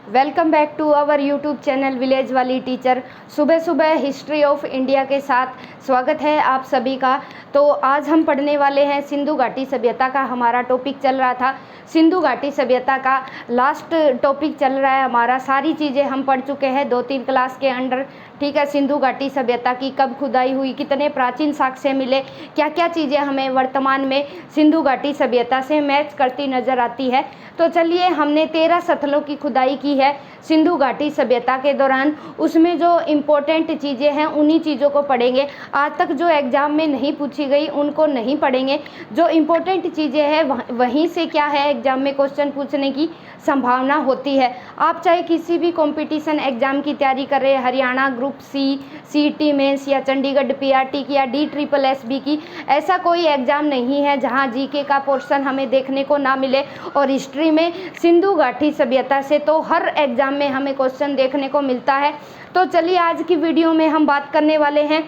Welcome back to our YouTube channel village वाली teacher. सुबह सुबह हिस्ट्री ऑफ इंडिया के साथ स्वागत है आप सभी का। तो आज हम पढ़ने वाले हैं सिंधु घाटी सभ्यता का। हमारा टॉपिक चल रहा था सिंधु घाटी सभ्यता का, लास्ट टॉपिक चल रहा है हमारा। सारी चीज़ें हम पढ़ चुके हैं 2-3 क्लास के अंडर, ठीक है। सिंधु घाटी सभ्यता की कब खुदाई हुई, कितने प्राचीन साक्ष्य मिले, क्या क्या चीज़ें हमें वर्तमान में सिंधु घाटी सभ्यता से मैच करती नज़र आती है। तो चलिए, हमने 13 स्थलों की खुदाई की है सिंधु घाटी सभ्यता के दौरान। उसमें जो इम्पोर्टेंट चीज़ें हैं उन्हीं चीज़ों को पढ़ेंगे। आज तक जो एग्ज़ाम में नहीं पूछी गई उनको नहीं पढ़ेंगे। जो इम्पोर्टेंट चीज़ें हैं वहीं से क्या है एग्ज़ाम में क्वेश्चन पूछने की संभावना होती है। आप चाहे किसी भी कंपटीशन एग्ज़ाम की तैयारी कर रहे हैं, Haryana group C, CET mains या चंडीगढ़ पीआरटी की या DSSB की, ऐसा कोई एग्ज़ाम नहीं है जहां जीके का पोर्शन हमें देखने को ना मिले। और हिस्ट्री में सिंधु घाटी सभ्यता से तो हर एग्ज़ाम में हमें क्वेश्चन देखने को मिलता है। तो चलिए, आज की वीडियो में हम बात करने वाले हैं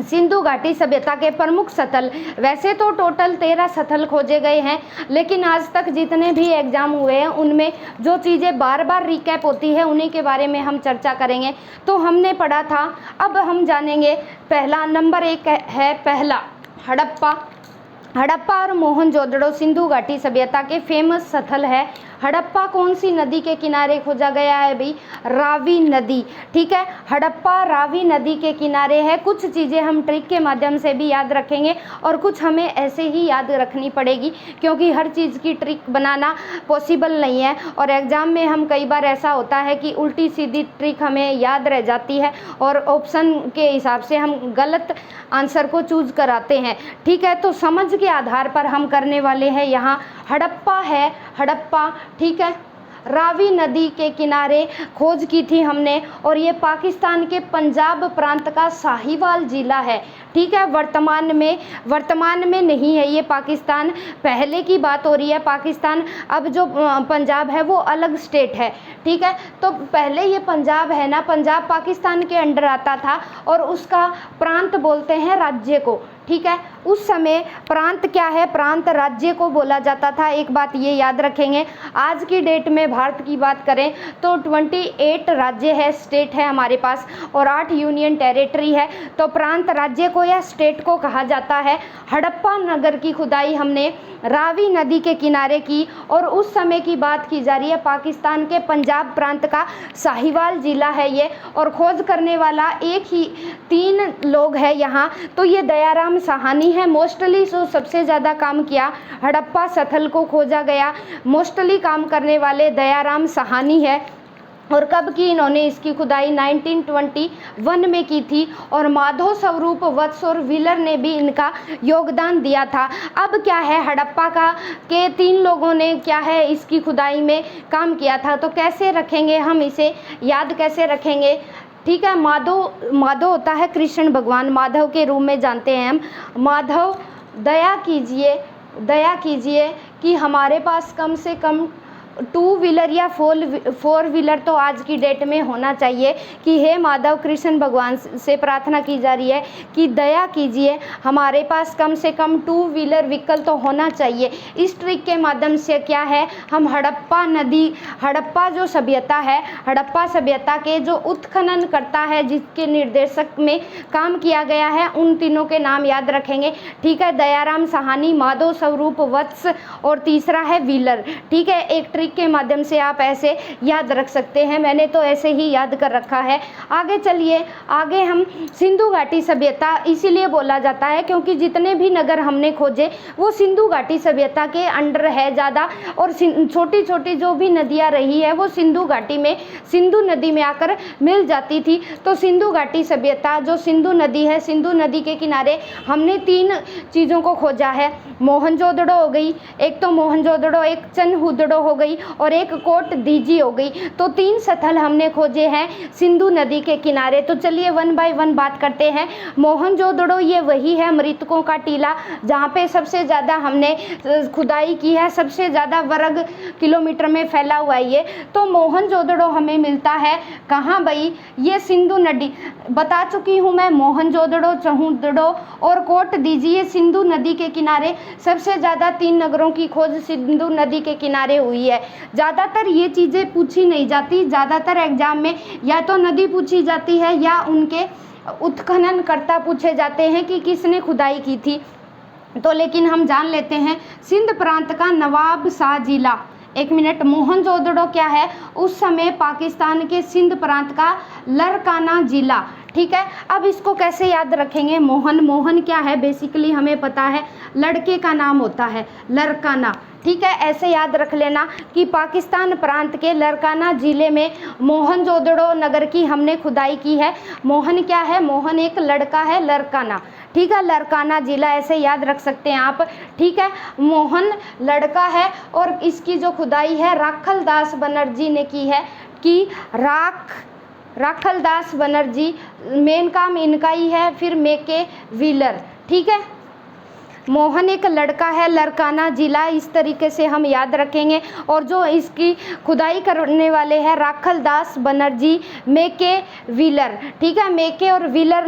सिंधु घाटी सभ्यता के प्रमुख स्थल। वैसे तो टोटल 13 स्थल खोजे गए हैं, लेकिन आज तक जितने भी एग्जाम हुए हैं उनमें जो चीज़ें बार बार रिकैप होती है उन्हीं के बारे में हम चर्चा करेंगे। तो हमने पढ़ा था, अब हम जानेंगे। पहला नंबर 1 है पहला हड़प्पा और मोहनजोदड़ो सिंधु घाटी सभ्यता के फेमस स्थल है। हड़प्पा कौन सी नदी के किनारे खोजा गया है भाई? रावी नदी, ठीक है। हड़प्पा रावी नदी के किनारे है। कुछ चीज़ें हम ट्रिक के माध्यम से भी याद रखेंगे और कुछ हमें ऐसे ही याद रखनी पड़ेगी, क्योंकि हर चीज़ की ट्रिक बनाना पॉसिबल नहीं है। और एग्ज़ाम में हम कई बार ऐसा होता है कि उल्टी सीधी ट्रिक हमें याद रह जाती है और ऑप्शन के हिसाब से हम गलत आंसर को चूज़ कराते हैं, ठीक है। तो समझ के आधार पर हम करने वाले हैं। यहाँ हड़प्पा है, हड़प्पा, ठीक है। रावी नदी के किनारे खोज की थी हमने, और ये पाकिस्तान के पंजाब प्रांत का साहिवाल जिला है, ठीक है। वर्तमान में नहीं है ये पाकिस्तान, पहले की बात हो रही है पाकिस्तान। अब जो पंजाब है वो अलग स्टेट है, ठीक है। तो पहले ये पंजाब है ना, पंजाब पाकिस्तान के अंडर आता था और उसका प्रांत बोलते हैं राज्य को, ठीक है। उस समय प्रांत क्या है? प्रांत राज्य को बोला जाता था। एक बात ये याद रखेंगे, आज की डेट में भारत की बात करें तो 28 राज्य है, स्टेट है हमारे पास, और 8 यूनियन टेरिटरी है। तो प्रांत राज्य को या स्टेट को कहा जाता है। हड़प्पा नगर की खुदाई हमने रावी नदी के किनारे की, और उस समय की बात की जा रही है। पाकिस्तान के पंजाब प्रांत का साहिवाल जिला है ये, और खोज करने वाला एक ही 3 लोग हैं यहाँ। तो ये दयाराम साहनी है। मोस्टली जो सबसे ज़्यादा काम किया हड़प्पा स्थल को खोजा गया, मोस्टली काम करने वाले दयाराम साहनी है। और कब की इन्होंने इसकी खुदाई? 1921 में की थी। और माधव स्वरूप वत्स और व्हीलर ने भी इनका योगदान दिया था। अब क्या है, हड़प्पा के 3 लोगों ने क्या है इसकी खुदाई में काम किया था। तो कैसे रखेंगे हम इसे, याद कैसे रखेंगे? ठीक है, माधव होता है कृष्ण भगवान, माधव के रूप में जानते हैं हम। माधव, दया कीजिए कि हमारे पास कम से कम 2 व्हीलर या 4 व्हीलर तो आज की डेट में होना चाहिए। कि हे माधव, कृष्ण भगवान से प्रार्थना की जा रही है कि दया कीजिए, हमारे पास कम से कम 2 व्हीलर व्हीकल तो होना चाहिए। इस ट्रिक के माध्यम से क्या है, हम हड़प्पा जो सभ्यता है, हड़प्पा सभ्यता के जो उत्खनन करता है, जिसके निर्देशक में काम किया गया है, उन तीनों के नाम याद रखेंगे, ठीक है। दयाराम साहनी, माधव स्वरूप वत्स और तीसरा है व्हीलर, ठीक है। एक ट्रिक के माध्यम से आप ऐसे याद रख सकते हैं। मैंने तो ऐसे ही याद कर रखा है। आगे चलिए, आगे हम सिंधु घाटी सभ्यता इसीलिए बोला जाता है क्योंकि जितने भी नगर हमने खोजे वो सिंधु घाटी सभ्यता के अंडर है ज़्यादा, और छोटी छोटी जो भी नदियाँ रही है वो सिंधु घाटी में, सिंधु नदी में आकर मिल जाती थी। तो सिंधु घाटी सभ्यता जो सिंधु नदी है, सिंधु नदी के किनारे हमने 3 चीज़ों को खोजा है। मोहनजोदड़ो हो गई, एक तो मोहनजोदड़ो, एक चनहुदड़ो हो गई, और एक कोट दीजी हो गई। तो 3 स्थल हमने खोजे हैं सिंधु नदी के किनारे। तो चलिए 1 बाय 1 बात करते हैं। मोहनजोदड़ो ये वही है मृतकों का टीला जहाँ पे सबसे ज़्यादा हमने खुदाई की है, सबसे ज़्यादा वर्ग किलोमीटर में फैला हुआ है ये। तो मोहनजोदड़ो हमें मिलता है कहाँ भाई? ये सिंधु नदी, बता चुकी हूँ मैं, मोहनजोदड़ो, चहुदड़ो और कोट दीजी, ये सिंधु नदी के किनारे सबसे ज़्यादा 3 नगरों की खोज सिंधु नदी के किनारे हुई है। ज़्यादातर ये चीज़ें पूछी नहीं जाती, ज़्यादातर एग्जाम में या तो नदी पूछी जाती है या उनके उत्खननकर्ता पूछे जाते हैं कि किसने खुदाई की थी। तो लेकिन हम जान लेते हैं सिंध प्रांत का नवाब शाह जिला, एक मिनट, मोहनजोदड़ो क्या है, उस समय पाकिस्तान के सिंध प्रांत का लरकाना जिला। ठीक है, अब इसको कैसे याद रखेंगे? मोहन क्या है, बेसिकली हमें पता है लड़के का नाम होता है लरकाना। ठीक है, ऐसे याद रख लेना कि पाकिस्तान प्रांत के लरकाना ज़िले में मोहनजोदड़ो नगर की हमने खुदाई की है। मोहन क्या है? मोहन एक लड़का है, लरकाना। ठीक है, लरकाना ज़िला ऐसे याद रख सकते हैं आप। ठीक है, मोहन लड़का है और इसकी जो खुदाई है राखलदास बनर्जी ने की है कि राखलदास बनर्जी, मेन काम इनका ही है, फिर मेके व्हीलर। ठीक है, मोहन एक लड़का है, लरकाना जिला, इस तरीके से हम याद रखेंगे। और जो इसकी खुदाई करने वाले हैं राखलदास बनर्जी, मेके व्हीलर। ठीक है, मेके और व्हीलर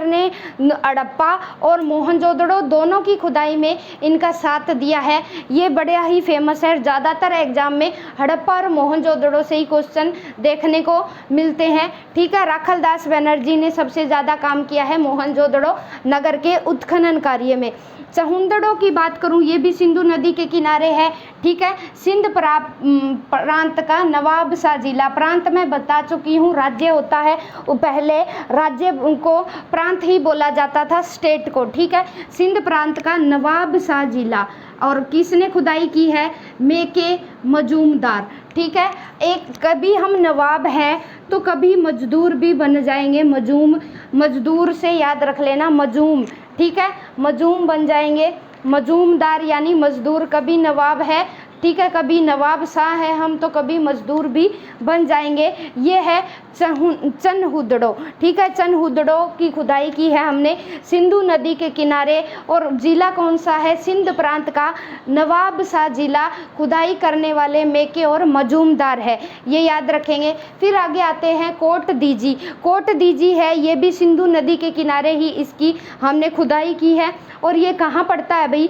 ने हड़प्पा और मोहनजोदड़ो दोनों की खुदाई में इनका साथ दिया है। ये बड़ा ही फेमस है, ज़्यादातर एग्जाम में हड़प्पा और मोहनजोदड़ो से ही क्वेश्चन देखने को मिलते हैं। ठीक है, राखलदास बनर्जी ने सबसे ज़्यादा काम किया है मोहनजोदड़ो नगर के उत्खनन कार्य में। चहुंदड़ो की बात करूं, ये भी सिंधु नदी के किनारे है। ठीक है, सिंध प्रांत का नवाब शाह जिला, प्रांत में बता चुकी हूँ, राज्य होता है, पहले राज्य को प्रांत ही बोला जाता था, स्टेट को। ठीक है, सिंध प्रांत का नवाब शाह जिला, और किसने खुदाई की है? मेके मजूमदार। ठीक है, एक कभी हम नवाब हैं तो कभी मजदूर भी बन जाएंगे, मजदूर से याद रख लेना, मजूम। ठीक है, मजूम बन जाएंगे, मजूमदार यानी मजदूर। कभी नवाब है, ठीक है, कभी नवाब शाह है हम तो कभी मजदूर भी बन जाएंगे। ये है चनहुदड़ो। ठीक है, चनहुदड़ो की खुदाई की है हमने सिंधु नदी के किनारे, और जिला कौन सा है? सिंध प्रांत का नवाब शाह जिला। खुदाई करने वाले मेके और मजूमदार है, ये याद रखेंगे। फिर आगे आते हैं कोट दीजी। कोट दीजी है, ये भी सिंधु नदी के किनारे ही इसकी हमने खुदाई की है। और ये कहाँ पड़ता है भाई?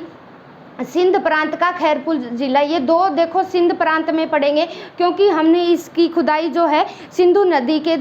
सिंध प्रांत का खैरपुर जिला। ये दो देखो सिंध प्रांत में पड़ेंगे क्योंकि हमने इसकी खुदाई जो है सिंधु नदी के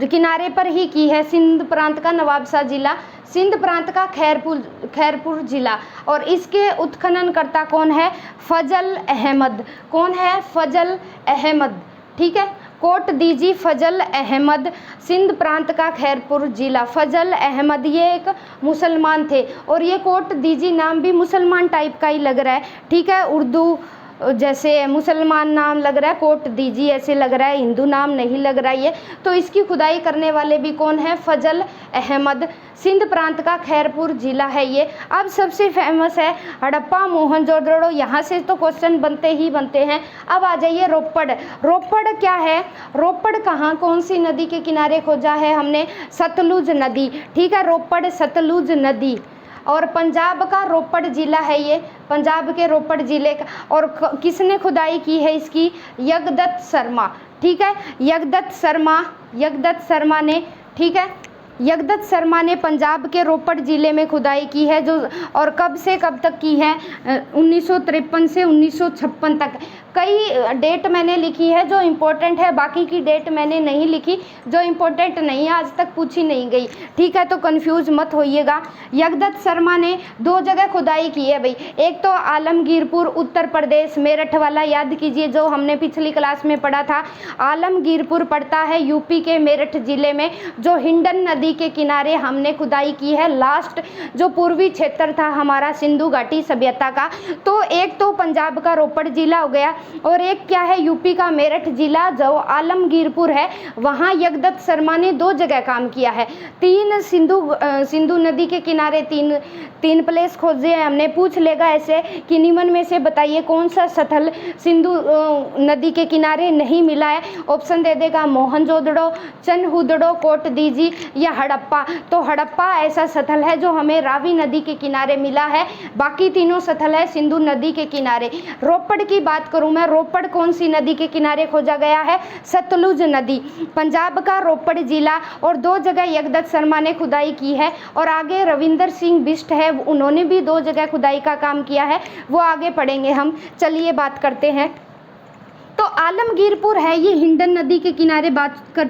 किनारे पर ही की है। सिंध प्रांत का नवाबशाह जिला, सिंध प्रांत का खैरपुर जिला। और इसके उत्खननकर्ता कौन है? फजल अहमद। कौन है? फजल अहमद। ठीक है, कोट दीजी फजल अहमद, सिंध प्रांत का खैरपुर जिला। फजल अहमद ये एक मुसलमान थे, और ये कोट दीजी नाम भी मुसलमान टाइप का ही लग रहा है। ठीक है, उर्दू जैसे मुसलमान नाम लग रहा है, कोट दीजी ऐसे लग रहा है, हिंदू नाम नहीं लग रहा है ये। तो इसकी खुदाई करने वाले भी कौन है? फजल अहमद। सिंध प्रांत का खैरपुर जिला है ये। अब सबसे फेमस है हड़प्पा मोहनजोदड़ो, यहाँ से तो क्वेश्चन बनते ही बनते हैं। अब आ जाइए रोपड़। रोपड़ क्या है? रोपड़ कहाँ, कौन सी नदी के किनारे खोजा है हमने? सतलुज नदी। ठीक है, रोपड़ सतलुज नदी। और पंजाब का रोपड़ जिला है ये, पंजाब के रोपड़ जिले का। और किसने खुदाई की है इसकी? यगदत्त शर्मा। ठीक है, यगदत्त शर्मा ने, ठीक है, यगदत्त शर्मा ने पंजाब के रोपड़ ज़िले में खुदाई की है। जो और कब से कब तक की है? 1953 से 1956 तक। कई डेट मैंने लिखी है जो इम्पोर्टेंट है, बाकी की डेट मैंने नहीं लिखी जो इम्पोर्टेंट नहीं है, आज तक पूछी नहीं गई। ठीक है, तो कंफ्यूज मत होइएगा। यगदत्त शर्मा ने दो जगह खुदाई की है भाई। एक तो आलमगीरपुर उत्तर प्रदेश, मेरठ वाला याद कीजिए जो हमने पिछली क्लास में पढ़ा था। आलमगीरपुर पड़ता है यूपी के मेरठ ज़िले में, जो हिंडन नदी के किनारे हमने खुदाई की है। लास्ट जो पूर्वी क्षेत्र था हमारा सिंधु घाटी सभ्यता का। तो एक तो पंजाब का रोपड़ जिला हो गया, और एक क्या है? यूपी का मेरठ जिला जो आलमगीरपुर है, वहाँ यगदत्त शर्मा ने दो जगह काम किया है। तीन सिंधु नदी के किनारे तीन प्लेस खोजे हैं हमने। पूछ लेगा ऐसे कि निम्न में से बताइए कौन सा स्थल सिंधु नदी के किनारे नहीं मिला है। ऑप्शन दे देगा मोहनजोदड़ो, चनहुदड़ो, कोट दीजी या हड़प्पा। तो हड़प्पा ऐसा स्थल है जो हमें रावी नदी के किनारे मिला है, बाकी तीनों स्थल है सिंधु नदी के किनारे। रोपड़ की बात करूं मैं, रोपड़ कौन सी नदी के किनारे खोजा गया है? सतलुज नदी, पंजाब का रोपड़ जिला। और दो जगह यगदत्त शर्मा ने खुदाई की है। और आगे रविंदर सिंह बिष्ट है, उन्होंने भी दो जगह खुदाई का काम किया है, वो आगे पढ़ेंगे हम। चलिए बात करते हैं तो आलमगीरपुर है ये हिंडन नदी के किनारे बात कर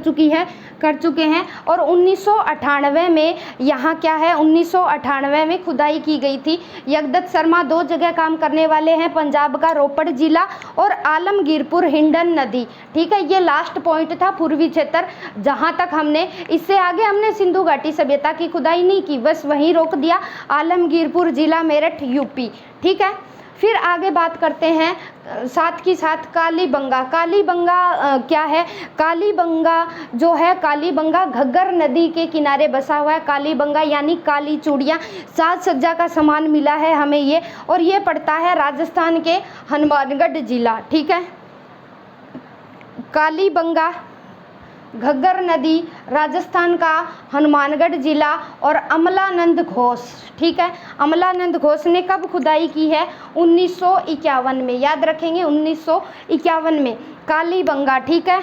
चुके हैं। और 1998 में यहाँ क्या है, 1998 में खुदाई की गई थी। जगदत्त शर्मा 2 जगह काम करने वाले हैं, पंजाब का रोपड़ जिला और आलमगीरपुर हिंडन नदी। ठीक है, ये लास्ट पॉइंट था पूर्वी क्षेत्र, जहाँ तक हमने, इससे आगे हमने सिंधु घाटी सभ्यता की खुदाई नहीं की, बस वहीं रोक दिया, आलमगीरपुर जिला मेरठ यूपी। ठीक है, फिर आगे बात करते हैं साथ की साथ कालीबंगा। कालीबंगा क्या है, कालीबंगा जो है, कालीबंगा घग्गर नदी के किनारे बसा हुआ है। कालीबंगा यानी काली चूड़ियाँ, साज सज्जा का सामान मिला है हमें ये, और ये पड़ता है राजस्थान के हनुमानगढ़ जिला। ठीक है, कालीबंगा घग्गर नदी राजस्थान का हनुमानगढ़ जिला। और अमलानंद घोष, ठीक है, अमलानंद घोष ने कब खुदाई की है, 1951 में, याद रखेंगे 1951 में कालीबंगा। ठीक है,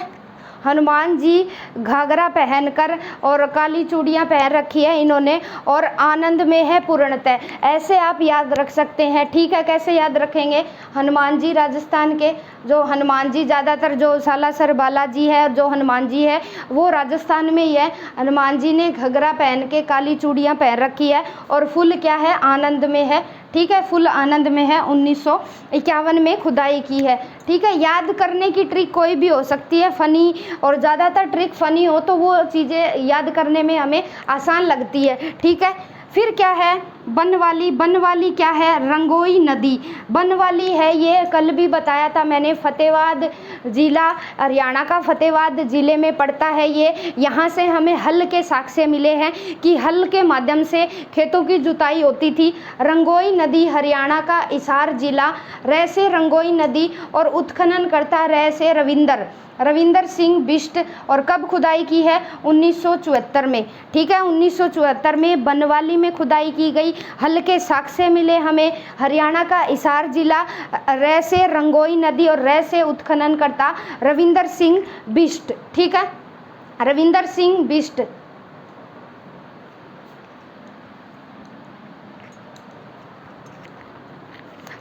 हनुमान जी घाघरा पहनकर और काली चूड़ियाँ पहन रखी है इन्होंने, और आनंद में है पूर्णतः, ऐसे आप याद रख सकते हैं। ठीक है, कैसे याद रखेंगे, हनुमान जी राजस्थान के, जो हनुमान जी ज़्यादातर जो सालासर बालाजी है और जो हनुमान जी है वो राजस्थान में ही है। हनुमान जी ने घघरा पहन के काली चूड़ियाँ पहन रखी है और फुल क्या है, आनंद में है। ठीक है, फुल आनंद में है, 1951 में खुदाई की है। ठीक है, याद करने की ट्रिक कोई भी हो सकती है, फ़नी, और ज़्यादातर ट्रिक फ़नी हो तो वो चीज़ें याद करने में हमें आसान लगती है। ठीक है, फिर क्या है, बनवाली। बनवाली क्या है, रंगोई नदी। बनवाली है ये, कल भी बताया था मैंने, फतेहाबाद जिला, हरियाणा का फतेहाबाद ज़िले में पड़ता है ये। यहाँ से हमें हल के साक्ष्य मिले हैं कि हल के माध्यम से खेतों की जुताई होती थी। रंगोई नदी हरियाणा का हिसार जिला, रह से रंगोई नदी, और उत्खनन करता रह से रविंदर सिंह बिष्ट। और कब खुदाई की है, 1974 में। ठीक है, 1974 में बनवाली में खुदाई की गई, हल के साक्ष्य मिले हमें। हरियाणा का हिसार जिला, रह से रंगोई नदी और रह से उत्खनन करता रविंदर सिंह बिष्ट। ठीक है, रविंदर सिंह बिष्ट।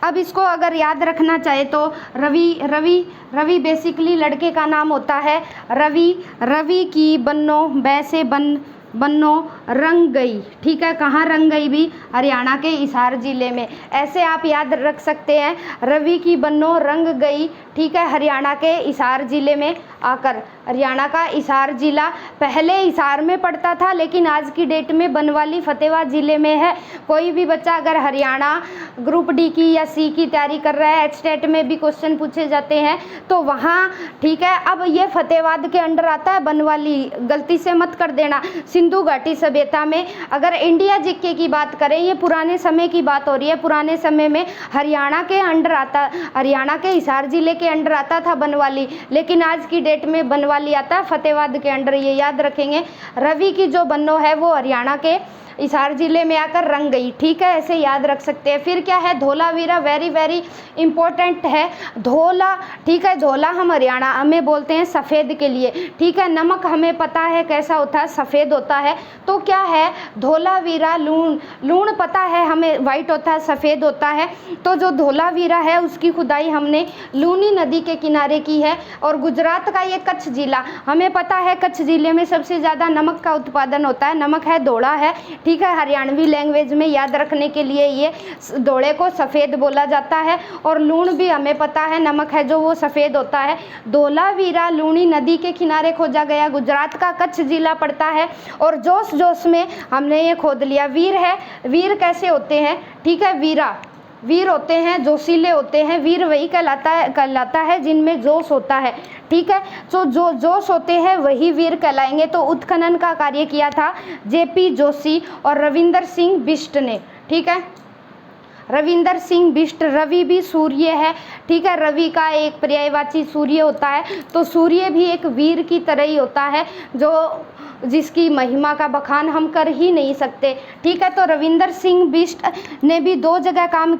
अब इसको अगर याद रखना चाहे तो रवि बेसिकली लड़के का नाम होता है। रवि की बन्नो, वैसे बन्नो रंग गई। ठीक है, कहाँ रंग गई भी, हरियाणा के हिसार जिले में। ऐसे आप याद रख सकते हैं, रवि की बन्नो रंग गई। ठीक है, हरियाणा के हिसार जिले में आकर, हरियाणा का हिसार जिला पहले हिसार में पड़ता था, लेकिन आज की डेट में बनवाली फतेहाबाद ज़िले में है। कोई भी बच्चा अगर हरियाणा ग्रुप डी की या सी की तैयारी कर रहा है, एचटेट में भी क्वेश्चन पूछे जाते हैं तो वहाँ, ठीक है, अब ये फतेहाबाद के अंडर आता है बनवाली, गलती से मत कर देना। सिंधु घाटी सभ्यता में अगर इंडिया जीके की बात करें, ये पुराने समय की बात हो रही है, पुराने समय में हरियाणा के अंडर आता, हरियाणा के हिसार जिले के अंडर आता था बनवाली, लेकिन आज की डेट में बनवाली आता है फतेहाबाद के अंडर, ये याद रखेंगे। रवि की जो बन्नो है वो हरियाणा के हिसार जिले में आकर रंग गई। ठीक है, ऐसे याद रख सकते हैं। फिर क्या है, धोलावीरा, वेरी इंपॉर्टेंट है धोला। ठीक है, धोला हम हरियाणा में बोलते हैं सफ़ेद के लिए। ठीक है, नमक हमें पता है कैसा होता है, सफ़ेद होता है। तो क्या है, धोलावीरा, लूण पता है हमें वाइट होता है, सफ़ेद होता है। तो जो धोलावीरा है उसकी खुदाई हमने लूनी नदी के किनारे की है। और गुजरात का ये कच्छ जिला, हमें पता है कच्छ जिले में सबसे ज़्यादा नमक का उत्पादन होता है, नमक है, धोला है। ठीक है, हरियाणवी लैंग्वेज में याद रखने के लिए ये धोले को सफ़ेद बोला जाता है। और लूण भी हमें पता है, नमक है जो वो सफ़ेद होता है। धोलावीरा लूनी नदी के किनारे खोजा गया, गुजरात का कच्छ जिला पड़ता है। और जोश में हमने ये खोद लिया। वीर है, वीर कैसे होते हैं, ठीक है, वीर होते हैं, जोशीले होते हैं। वीर वही कहलाता है जिनमें जोश होता है। ठीक है, तो जो जोश होते हैं वही वीर कहलाएंगे। तो उत्खनन का कार्य किया था जेपी जोशी और रविंदर सिंह बिष्ट ने। ठीक है, रविंदर सिंह बिष्ट। रवि भी सूर्य है। ठीक है, रवि का एक पर्यायवाची सूर्य होता है, तो सूर्य भी एक वीर की तरह ही होता है, जिसकी महिमा का बखान हम कर ही नहीं सकते। ठीक है, तो रविंदर सिंह बिष्ट ने भी 2 जगह काम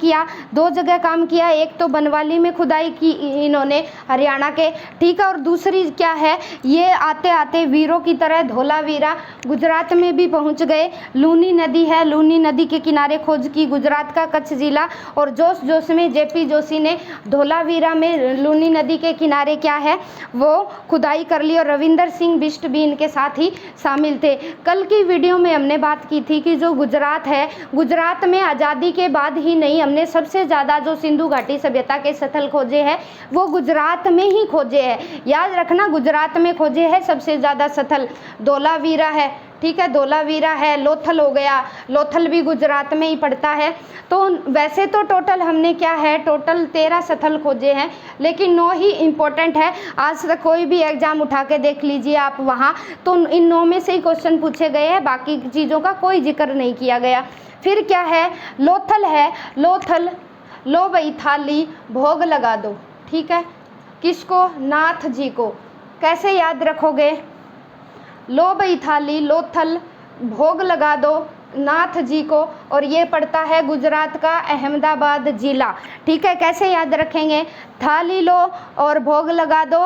किया। एक तो बनवाली में खुदाई की इन्होंने हरियाणा के। ठीक है, और दूसरी क्या है, ये आते आते वीरों की तरह धोलावीरा गुजरात में भी पहुंच गए। लूनी नदी है, लूनी नदी के किनारे खोज की, गुजरात का कच्छ जिला, और जोश जोश में जेपी जोशी ने धोलावीरा में लूनी नदी के किनारे क्या है वो खुदाई कर ली, और रविंदर सिंह बिष्ट भी इनके साथ ही शामिल थे। कल की वीडियो में हमने बात की थी कि जो गुजरात है, गुजरात में आज़ादी के बाद ही नहीं, हमने सबसे ज़्यादा जो सिंधु घाटी सभ्यता के स्थल खोजे हैं वो गुजरात में ही खोजे हैं। याद रखना, गुजरात में खोजे हैं सबसे ज़्यादा स्थल। धोलावीरा है, ठीक है, धोलावीरा है, लोथल हो गया, लोथल भी गुजरात में ही पड़ता है। तो वैसे तो टोटल हमने क्या है, टोटल 13 स्थल खोजे हैं, लेकिन 9 ही इम्पोर्टेंट है। आज तक कोई भी एग्जाम उठा के देख लीजिए आप वहाँ, तो इन 9 में से ही क्वेश्चन पूछे गए हैं, बाकी चीज़ों का कोई जिक्र नहीं किया गया। फिर क्या है, लोथल है, लोथल, लो भाई थाली भोग लगा दो, ठीक है, किसको, नाथ जी को। कैसे याद रखोगे, लो भाई थाली, लोथल, भोग लगा दो नाथ जी को, और ये पड़ता है गुजरात का अहमदाबाद जिला, ठीक है। कैसे याद रखेंगे, थाली लो और भोग लगा दो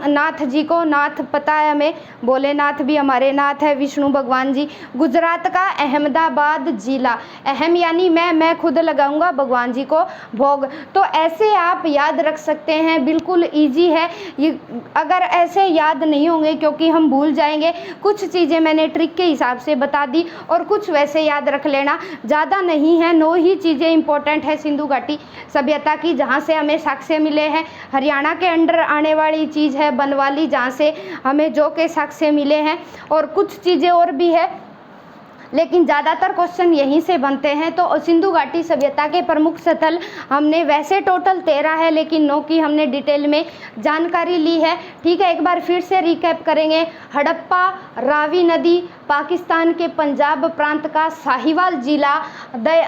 नाथ जी को। नाथ पता है हमें, भोलेनाथ भी हमारे नाथ है, विष्णु भगवान जी। गुजरात का अहमदाबाद जिला, अहम यानी मैं खुद लगाऊंगा भगवान जी को भोग। तो ऐसे आप याद रख सकते हैं, बिल्कुल ईजी है ये। अगर ऐसे याद नहीं होंगे क्योंकि हम भूल जाएंगे, कुछ चीज़ें मैंने ट्रिक के हिसाब से बता दी और कुछ वैसे याद रख लेना, ज़्यादा नहीं है। 9 ही चीज़ें इंपॉर्टेंट है सिंधु घाटी सभ्यता की, जहाँ से हमें साक्ष्य मिले हैं। हरियाणा के अंडर आने वाली चीज़ है बनवाली, जहाँ से हमें जो के साक्ष्य मिले हैं, और कुछ चीज़ें और भी है, लेकिन ज़्यादातर क्वेश्चन यहीं से बनते हैं। तो सिंधु घाटी सभ्यता के प्रमुख स्थल हमने वैसे टोटल 13 है, लेकिन 9 की हमने डिटेल में जानकारी ली है, ठीक है। एक बार फिर से रिकैप करेंगे। हड़प्पा, रावी नदी, पाकिस्तान के पंजाब प्रांत का साहिवाल जिला।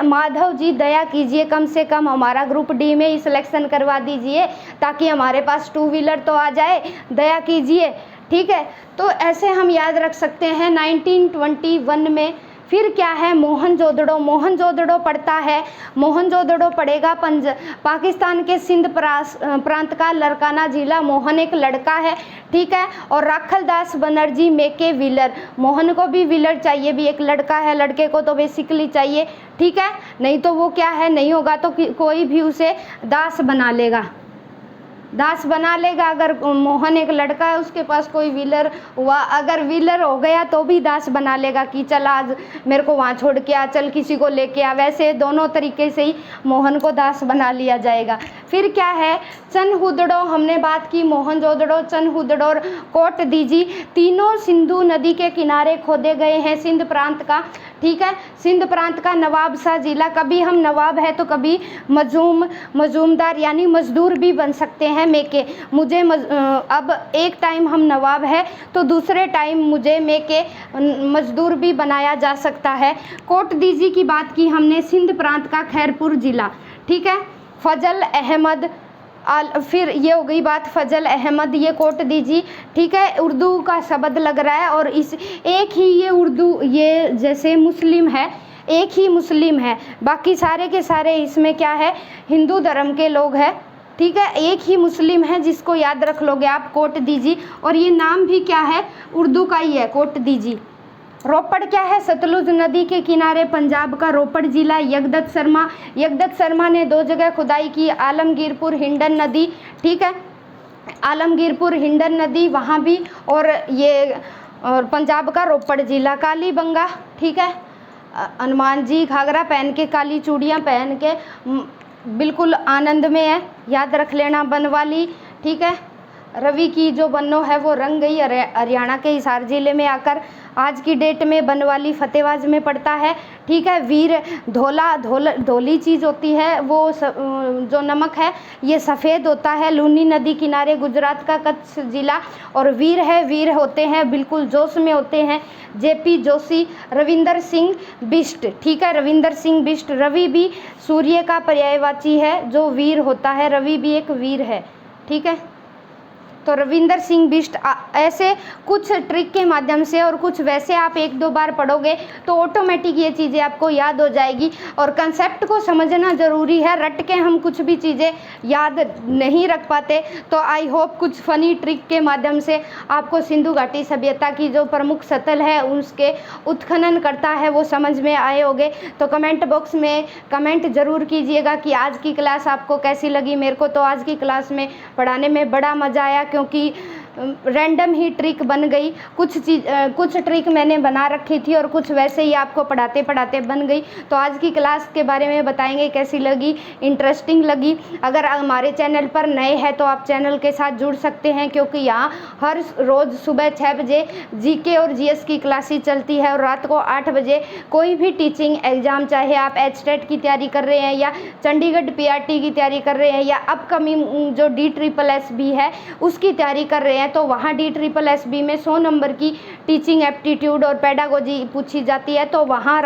माधव जी दया कीजिए, कम से कम हमारा ग्रुप डी में ही सिलेक्शन करवा दीजिए, ताकि हमारे पास 2 व्हीलर तो आ जाए, दया कीजिए, ठीक है। तो ऐसे हम याद रख सकते हैं 1921 में। फिर क्या है, मोहनजोदड़ो, मोहनजोदड़ो पड़ता है, मोहनजोदड़ो पड़ेगा पाकिस्तान के सिंध प्रांत का लड़काना जिला। मोहन एक लड़का है, ठीक है। और राखलदास बनर्जी मेके व्हीलर, मोहन को भी व्हीलर चाहिए, भी एक लड़का है, लड़के को तो बेसिकली चाहिए, ठीक है, नहीं तो वो क्या है, नहीं होगा तो कोई भी उसे दास बना लेगा, दास बना लेगा। अगर मोहन एक लड़का है, उसके पास कोई व्हीलर हुआ, अगर व्हीलर हो गया तो भी दास बना लेगा कि चल आज मेरे को वहाँ छोड़ के आ, चल किसी को लेके आ। वैसे दोनों तरीके से ही मोहन को दास बना लिया जाएगा। फिर क्या है, चनहुदड़ो, हमने बात की, मोहनजोदड़ो, चनहुदड़ो और कोट दीजी, तीनों सिंधु नदी के किनारे खोदे गए हैं सिंध प्रांत का, ठीक है। सिंध प्रांत का नवाबशाह जिला, कभी हम नवाब है तो कभी मजूमदार यानी मजदूर भी बन सकते हैं। मेके, मुझे अब एक टाइम हम नवाब है तो दूसरे टाइम मुझे मेके मजदूर भी बनाया जा सकता है। कोट दीजी की बात की हमने, सिंध प्रांत का खैरपुर जिला, ठीक है। फजल अहमद, फिर ये हो गई बात फजल अहमद, ये कोट दीजिए, ठीक है। उर्दू का शब्द लग रहा है, और इस एक ही ये उर्दू, ये जैसे मुस्लिम है, एक ही मुस्लिम है, बाकी सारे के सारे इसमें क्या है, हिंदू धर्म के लोग हैं, ठीक है। एक ही मुस्लिम है, जिसको याद रख लोगे आप, कोट दीजिए। और ये नाम भी क्या है, उर्दू का ही है, कोट दीजिए। रोपड़ क्या है, सतलुज नदी के किनारे पंजाब का रोपड़ जिला। यगदत्त शर्मा ने 2 जगह खुदाई की, आलमगीरपुर हिंडन नदी, ठीक है, आलमगीरपुर हिंडन नदी वहाँ भी, और ये और पंजाब का रोपड़ जिला। कालीबंगा, ठीक है, हनुमान जी घाघरा पहन के, काली चूड़ियाँ पहन के बिल्कुल आनंद में है, याद रख लेना। बनवाली, ठीक है, रवि की जो बन्नो है वो रंग गई हरियाणा के हिसार जिले में आकर। आज की डेट में बनवाली फतेहबाद में पड़ता है, ठीक है। वीर, धोली चीज़ होती है, वो जो नमक है ये सफ़ेद होता है। लूनी नदी किनारे गुजरात का कच्छ जिला। और वीर है, वीर होते हैं बिल्कुल जोश में होते हैं, जेपी जोशी। रविंदर सिंह बिष्ट, ठीक है, रविंदर सिंह बिष्ट। रवि भी सूर्य का पर्यायवाची है जो वीर होता है, रवि भी एक वीर है, ठीक है। तो रविंदर सिंह बिष्ट। ऐसे कुछ ट्रिक के माध्यम से और कुछ वैसे आप 1-2 बार पढ़ोगे तो ऑटोमेटिक ये चीज़ें आपको याद हो जाएगी। और कंसेप्ट को समझना ज़रूरी है, रट के हम कुछ भी चीज़ें याद नहीं रख पाते। तो आई होप कुछ फ़नी ट्रिक के माध्यम से आपको सिंधु घाटी सभ्यता की जो प्रमुख स्थल है उसके उत्खनन करता है वो समझ में आए होंगे। तो कमेंट बॉक्स में कमेंट ज़रूर कीजिएगा कि आज की क्लास आपको कैसी लगी। मेरे को तो आज की क्लास में पढ़ाने में बड़ा मज़ा आया, क्योंकि रैंडम ही ट्रिक बन गई। कुछ ट्रिक मैंने बना रखी थी और कुछ वैसे ही आपको पढ़ाते पढ़ाते बन गई। तो आज की क्लास के बारे में बताएंगे कैसी लगी, इंटरेस्टिंग लगी। अगर हमारे चैनल पर नए हैं तो आप चैनल के साथ जुड़ सकते हैं, क्योंकि यहाँ हर रोज़ सुबह 6 बजे जीके और जीएस की क्लासेस चलती है और रात को 8 बजे कोई भी टीचिंग एग्ज़ाम, चाहे आप एचटेट की तैयारी कर रहे हैं या चंडीगढ़ पीआरटी की तैयारी कर रहे हैं या अपकमिंग जो DSSS है उसकी तैयारी कर रहे हैं, तो वहाँ DSSS में 100 नंबर की टीचिंग एप्टीट्यूड और पेडागोजी पूछी जाती है। तो वहाँ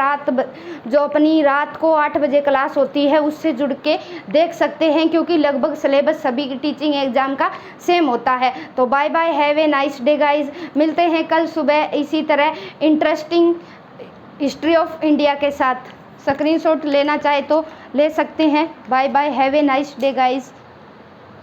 जो अपनी रात को 8 बजे क्लास होती है उससे जुड़ के देख सकते हैं, क्योंकि लगभग सिलेबस सभी की टीचिंग एग्ज़ाम का सेम होता है। तो bye bye, have a nice day guys. मिलते हैं कल सुबह इसी तरह इंटरेस्टिंग हिस्ट्री ऑफ इंडिया के साथ। स्क्रीनशॉट लेना चाहे तो ले सकते हैं। Bye bye, have a nice day guys.